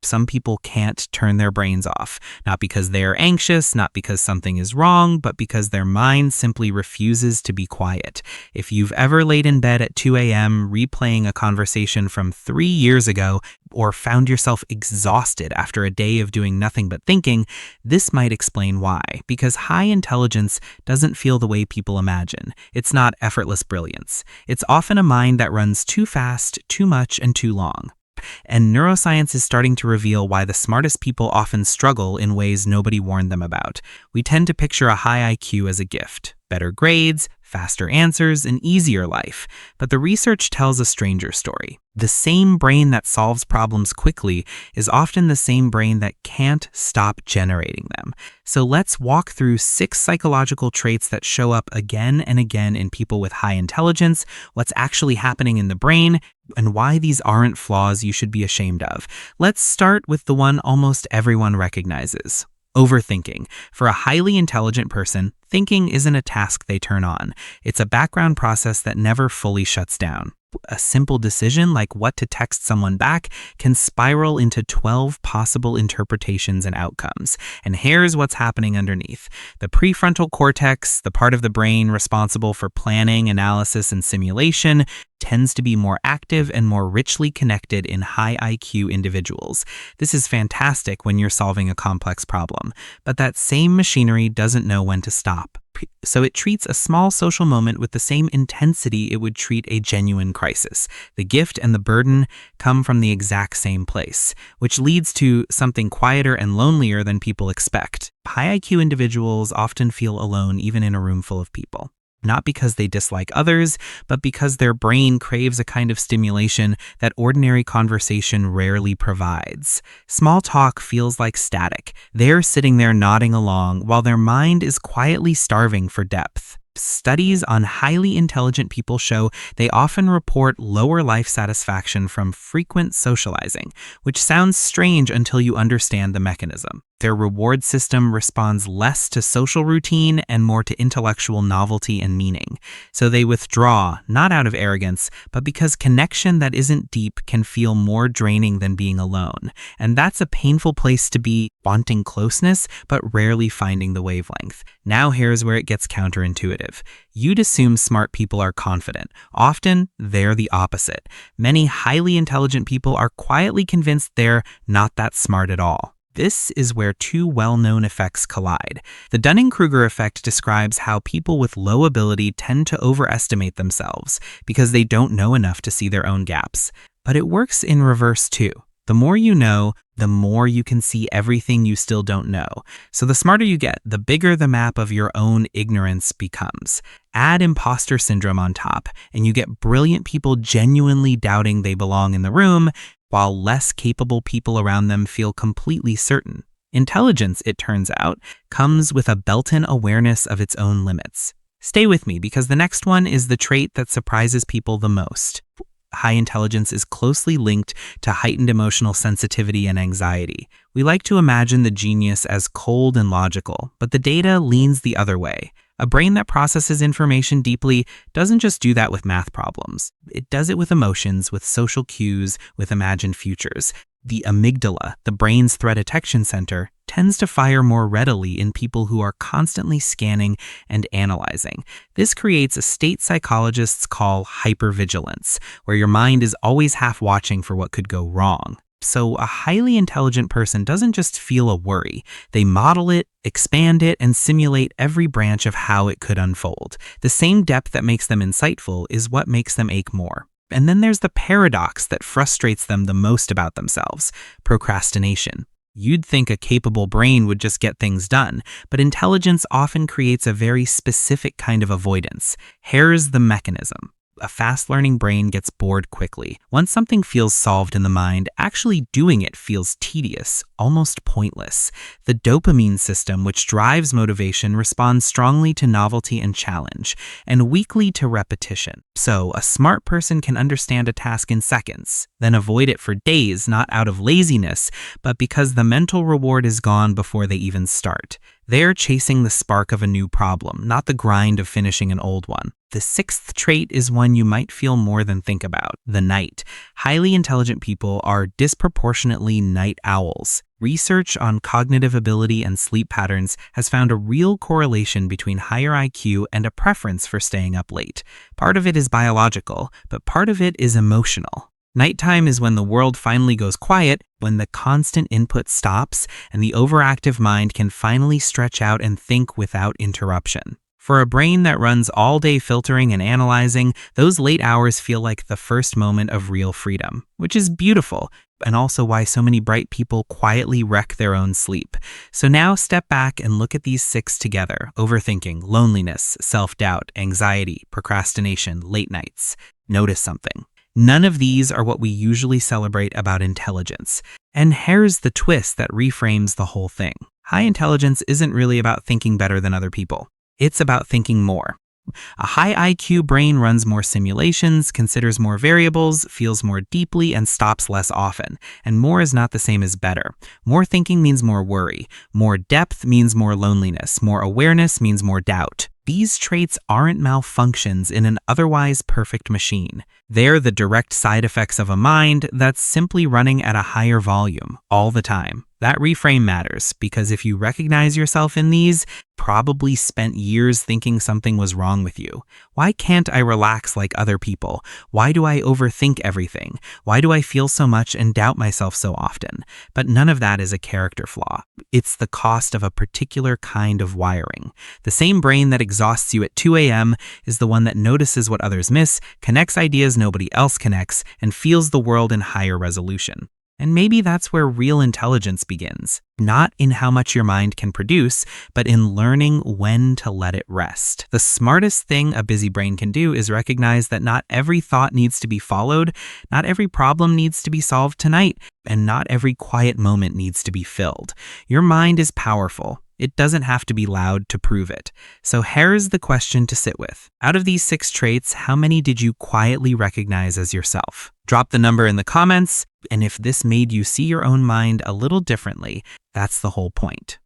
Some people can't turn their brains off, not because they are anxious, not because something is wrong, but because their mind simply refuses to be quiet. If you've ever laid in bed at 2 a.m. replaying a conversation from 3 years ago, or found yourself exhausted after a day of doing nothing but thinking, this might explain why. Because high intelligence doesn't feel the way people imagine. It's not effortless brilliance. It's often a mind that runs too fast, too much, and too long. And neuroscience is starting to reveal why the smartest people often struggle in ways nobody warned them about. We tend to picture a high IQ as a gift. Better grades, faster answers, an easier life. But the research tells a stranger story. The same brain that solves problems quickly is often the same brain that can't stop generating them. So let's walk through 6 psychological traits that show up again and again in people with high intelligence, what's actually happening in the brain, and why these aren't flaws you should be ashamed of. Let's start with the one almost everyone recognizes. Overthinking. For a highly intelligent person, thinking isn't a task they turn on. It's a background process that never fully shuts down. A simple decision like what to text someone back can spiral into 12 possible interpretations and outcomes. And here's what's happening underneath. The prefrontal cortex, the part of the brain responsible for planning, analysis, and simulation, tends to be more active and more richly connected in high IQ individuals. This is fantastic when you're solving a complex problem, but that same machinery doesn't know when to stop. So it treats a small social moment with the same intensity it would treat a genuine crisis. The gift and the burden come from the exact same place, which leads to something quieter and lonelier than people expect. High IQ individuals often feel alone even in a room full of people. Not because they dislike others, but because their brain craves a kind of stimulation that ordinary conversation rarely provides. Small talk feels like static. They're sitting there nodding along while their mind is quietly starving for depth. Studies on highly intelligent people show they often report lower life satisfaction from frequent socializing, which sounds strange until you understand the mechanism. Their reward system responds less to social routine and more to intellectual novelty and meaning. So they withdraw, not out of arrogance, but because connection that isn't deep can feel more draining than being alone. And that's a painful place to be, wanting closeness, but rarely finding the wavelength. Now here's where it gets counterintuitive. You'd assume smart people are confident. Often, they're the opposite. Many highly intelligent people are quietly convinced they're not that smart at all. This is where 2 well-known effects collide. The Dunning-Kruger effect describes how people with low ability tend to overestimate themselves because they don't know enough to see their own gaps. But it works in reverse too. The more you know, the more you can see everything you still don't know. So the smarter you get, the bigger the map of your own ignorance becomes. Add imposter syndrome on top, and you get brilliant people genuinely doubting they belong in the room, while less capable people around them feel completely certain. Intelligence, it turns out, comes with a built-in awareness of its own limits. Stay with me, because the next one is the trait that surprises people the most. High intelligence is closely linked to heightened emotional sensitivity and anxiety. We like to imagine the genius as cold and logical, but the data leans the other way. A brain that processes information deeply doesn't just do that with math problems. It does it with emotions, with social cues, with imagined futures. The amygdala, the brain's threat detection center, tends to fire more readily in people who are constantly scanning and analyzing. This creates a state psychologists call hypervigilance, where your mind is always half watching for what could go wrong. So a highly intelligent person doesn't just feel a worry. They model it, expand it, and simulate every branch of how it could unfold. The same depth that makes them insightful is what makes them ache more. And then there's the paradox that frustrates them the most about themselves: procrastination. You'd think a capable brain would just get things done, but intelligence often creates a very specific kind of avoidance. Here's the mechanism. A fast-learning brain gets bored quickly. Once something feels solved in the mind, actually doing it feels tedious, almost pointless. The dopamine system, which drives motivation, responds strongly to novelty and challenge, and weakly to repetition. So, a smart person can understand a task in seconds, then avoid it for days, not out of laziness, but because the mental reward is gone before they even start. They're chasing the spark of a new problem, not the grind of finishing an old one. The sixth trait is one you might feel more than think about: the night. Highly intelligent people are disproportionately night owls. Research on cognitive ability and sleep patterns has found a real correlation between higher IQ and a preference for staying up late. Part of it is biological, but part of it is emotional. Nighttime is when the world finally goes quiet, when the constant input stops, and the overactive mind can finally stretch out and think without interruption. For a brain that runs all day filtering and analyzing, those late hours feel like the first moment of real freedom, which is beautiful, and also why so many bright people quietly wreck their own sleep. So now step back and look at these six together: overthinking, loneliness, self-doubt, anxiety, procrastination, late nights. Notice something. None of these are what we usually celebrate about intelligence. And here's the twist that reframes the whole thing. High intelligence isn't really about thinking better than other people. It's about thinking more. A high IQ brain runs more simulations, considers more variables, feels more deeply, and stops less often. And more is not the same as better. More thinking means more worry. More depth means more loneliness. More awareness means more doubt. These traits aren't malfunctions in an otherwise perfect machine. They're the direct side effects of a mind that's simply running at a higher volume all the time. That reframe matters, because if you recognize yourself in these, probably spent years thinking something was wrong with you. Why can't I relax like other people? Why do I overthink everything? Why do I feel so much and doubt myself so often? But none of that is a character flaw. It's the cost of a particular kind of wiring. The same brain that exhausts you at 2 a.m. is the one that notices what others miss, connects ideas nobody else connects, and feels the world in higher resolution. And maybe that's where real intelligence begins, not in how much your mind can produce, but in learning when to let it rest. The smartest thing a busy brain can do is recognize that not every thought needs to be followed, not every problem needs to be solved tonight, and not every quiet moment needs to be filled. Your mind is powerful. It doesn't have to be loud to prove it. So here's the question to sit with. Out of these 6 traits, how many did you quietly recognize as yourself? Drop the number in the comments, and if this made you see your own mind a little differently, that's the whole point.